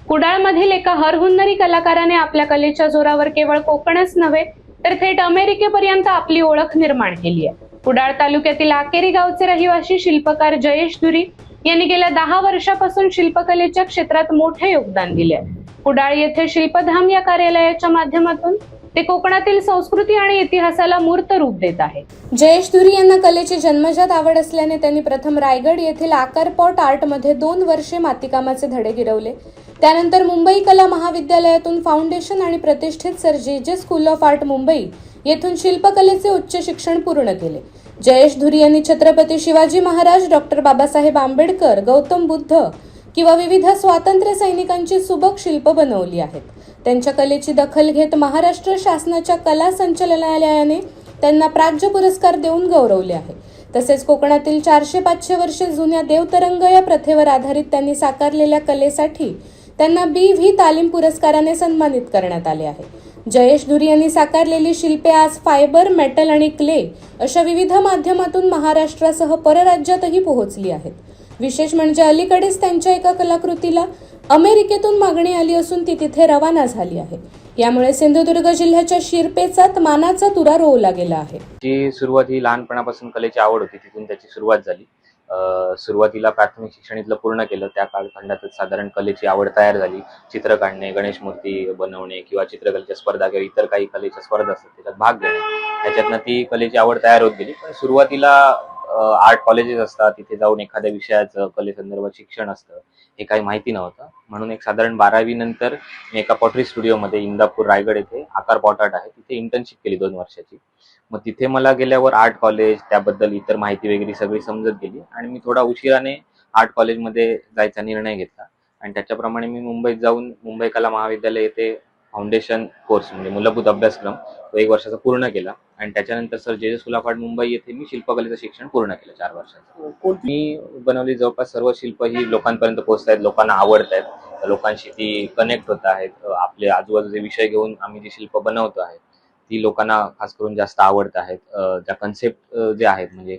कुडाळमधील एका हरहुन्नरी कलाकाराने आपल्या कलेच्या जोरावर केवळ कोकणच नव्हे तर थेट अमेरिकेपर्यंत आपली ओळख निर्माण केली आहे. कुडाळ तालुक्यातील आकेरी गावचे रहिवासी शिल्पकार जयेश धुरी यांनी गेल्या 10 वर्षापासून शिल्पकलेच्या क्षेत्रात मोठे योगदान दिले आहे. कुडाळ येथे शिल्पधाम या कार्यालयाच्या माध्यमातून ते कोकणातील संस्कृती आणि इतिहासाला मूर्त रूप देत आहे. जयेश धुरी यांना कलेची जन्मजात आवड असल्याने त्यांनी प्रथम रायगड येथील आकारपॉट आर्टमध्ये 2 वर्षे मातीकामाचे धडे गिरवले. त्यानंतर मुंबई कला महाविद्यालयातून फाउंडेशन आणि प्रतिष्ठित सर जे स्कूल ऑफ आर्ट मुंबई येथून शिल्पकलेचे उच्च शिक्षण पूर्ण केले. जयेश धुरी यांनी छत्रपती शिवाजी महाराज, डॉक्टर बाबासाहेब आंबेडकर, गौतम बुद्ध किंवा विविध स्वातंत्र्य सैनिकांची सुबक शिल्प बनवली आहेत. त्यांच्या कलेची दखल घेत महाराष्ट्र शासनाच्या कला संचालनालयाने त्यांना प्राज्य पुरस्कार देऊन गौरवले आहे. तसेच कोकणातील 400-500 वर्षे जुन्या देवतरंग या प्रथेवर आधारित त्यांनी साकारलेल्या कलेसाठी त्यांना BV तालीम पुरस्काराने सन्मानित करण्यात आले आहे. जयेश धुरी यांनी साकारलेली शिल्पे आज फायबर, मेटल आणि क्ले अशा विविध माध्यमातून महाराष्ट्रासह परराज्यातही पोहोचली आहेत. विशेष म्हणजे अलीकडेच त्यांच्या एका कलाकृतीला अमेरिकेतून मागणी आली असून ती तिथे रवाना झाली आहे. यामुळे सिंधुदुर्ग जिल्ह्याच्या शिरपेचात मानाचा तुरा रोवला गेला आहे. जी सुरुवात ही लहानपणापासून कलेची आवड होती, तिथून त्याची सुरुवात झाली. सुरुवातीला प्राथमिक शिक्षण इथलं पूर्ण केलं. त्या कालखंडातच साधारण कलेची आवड तयार झाली. चित्र काढणे, गणेश मूर्ती बनवणे किंवा चित्रकलेच्या स्पर्धा किंवा इतर काही कलेच्या स्पर्धा असतात त्याच्यात भाग घेणे, त्याच्यातनं ती कलेची आवड तयार होत गेली. पण सुरुवातीला आर्ट कॉलेजेस असतात, तिथे जाऊन एखाद्या विषयाचं कलेसंदर्भात शिक्षण असतं हे काही माहिती नव्हतं. म्हणून एक साधारण 12वी नंतर मी एका पॉटरी स्टुडिओमध्ये इंदापूर रायगड येथे आकार पॉट आर्ट आहे तिथे इंटर्नशिप केली 2 वर्षाची. मग तिथे मला गेल्यावर आर्ट कॉलेज, त्याबद्दल इतर माहिती वगैरे सगळी समजत गेली आणि मी थोडा उशिराने आर्ट कॉलेजमध्ये जायचा निर्णय घेतला आणि त्याच्याप्रमाणे मी मुंबईत जाऊन मुंबई कला महाविद्यालय येथे फाउंडेशन कोर्स म्हणजे मूलभूत अभ्यासक्रम तो 1 वर्षाचा पूर्ण केला आणि त्याच्यानंतर सर जे स्कूल ऑफ आर्ट मुंबई येथे मी शिल्पकलेचं शिक्षण पूर्ण केलं 4 वर्षाचं. मी बनवली जवळपास सर्व शिल्प ही लोकांपर्यंत पोहोचत आहेत, लोकांना आवडत आहेत, लोकांशी ती कनेक्ट होत आहेत. आपले आजूबाजूचे विषय घेऊन आम्ही जी शिल्प बनवतो आहे ती लोकांना खास करून जास्त आवडत आहेत. त्या कन्सेप्ट जे आहेत म्हणजे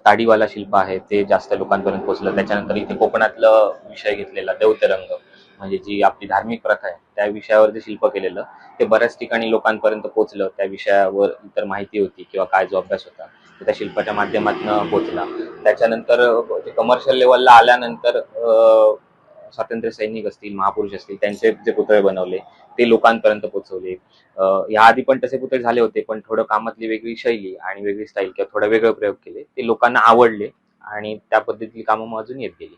ताडीवाला शिल्प आहे ते जास्त लोकांपर्यंत पोहोचलं. त्याच्यानंतर इथे कोकणातलं विषय घेतलेला देवतरंग म्हणजे जी आपली धार्मिक प्रथा आहे त्या विषयावर जे शिल्प केलेलं ते बऱ्याच ठिकाणी लोकांपर्यंत पोहोचलं. त्या विषयावर इतर माहिती होती किंवा काय जो अभ्यास होता तो त्या शिल्पाच्या माध्यमातून पोहोचला. त्याच्यानंतर कमर्शियल लेवलला आल्यानंतर स्वातंत्र्य सैनिक असतील, महापुरुष असतील त्यांचे जे पुतळे बनवले ते लोकांपर्यंत पोहोचवले. याआधी पण तसे पुतळे झाले होते पण थोडं कामातली वेगळी शैली आणि वेगळी स्टाईल किंवा थोडं वेगळे प्रयोग केले ते लोकांना आवडले आणि त्या पद्धतीची कामं मग अजून येत गेली.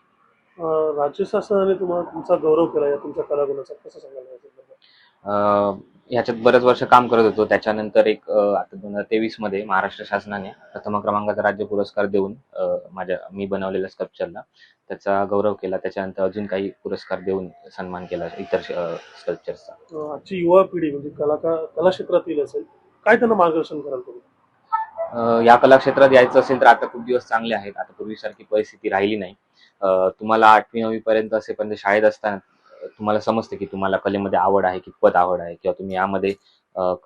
राज्य शासनाने तुमचा गौरव केला या तुमच्या कलागुणाचा, कसं सांगायला? ह्याच्यात बरेच वर्ष काम करत होतो. त्याच्यानंतर आता 2023 मध्ये महाराष्ट्र शासनाने प्रथम क्रमांकाचा राज्य पुरस्कार देऊन मी बनवलेल्या स्कल्पचरला त्याचा गौरव केला. त्याच्यानंतर अजून काही पुरस्कार देऊन सन्मान केला इतर स्कल्पचरचा. आजची युवा पिढी म्हणजे कला क्षेत्रातील असेल, काय त्यांना मार्गदर्शन कराल तुम्ही? या कला क्षेत्रात यायचं असेल तर आता खूप दिवस चांगले आहेत. आता पूर्वीसारखी परिस्थिती राहिली नाही. तुम्हाला 8वी-9वी पर्यंत असेपर्यंत शाळेत असताना तुम्हाला समजते की तुम्हाला कलेमध्ये आवड आहे, कितपत आवड आहे किंवा तुम्ही यामध्ये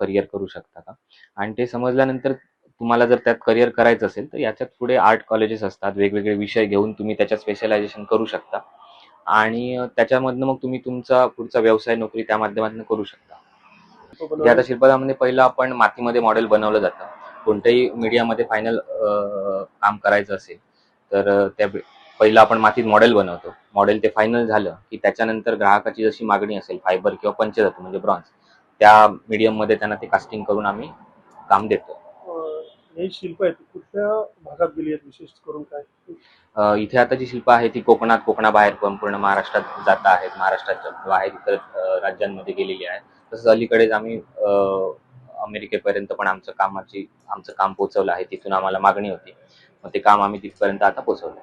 करिअर करू शकता का. आणि ते समजल्यानंतर तुम्हाला जर त्यात करिअर करायचं असेल तर याच्यात पुढे आर्ट कॉलेजेस असतात, वेगवेगळे विषय घेऊन तुम्ही त्याच्यात स्पेशलायझेशन करू शकता आणि त्याच्यामधनं मग तुम्ही तुमचा पुढचा व्यवसाय, नोकरी त्या माध्यमातून करू शकता. आता शिल्पकलामध्ये पहिलं आपण मातीमध्ये मॉडेल बनवलं जातं. कोणत्याही मीडियामध्ये फायनल काम करायचं असेल तर त्या पहिलं आपण मातीत मॉडेल बनवतो. मॉडेल ते फायनल झालं की त्याच्यानंतर ग्राहकाची जशी मागणी असेल फायबर किंवा पंचधातू म्हणजे ब्रॉन्झ त्या मीडियम मध्ये त्यांना ते कास्टिंग करून आम्ही काम देतो. हे शिल्प आहेत कुठल्या भागात गेली आहेत विशेष करून काय? इथे आता जी शिल्प आहे ती कोकणाबाहेर संपूर्ण महाराष्ट्रात जात आहेत, महाराष्ट्राच्या बाहेर इतर राज्यांमध्ये गेलेली आहे. तसंच अलीकडेच आम्ही अमेरिकेपर्यंत पण आमचं काम पोहोचवलं आहे. तिथून आम्हाला मागणी होती, मग ते काम आम्ही तिथपर्यंत आता पोहोचवलं.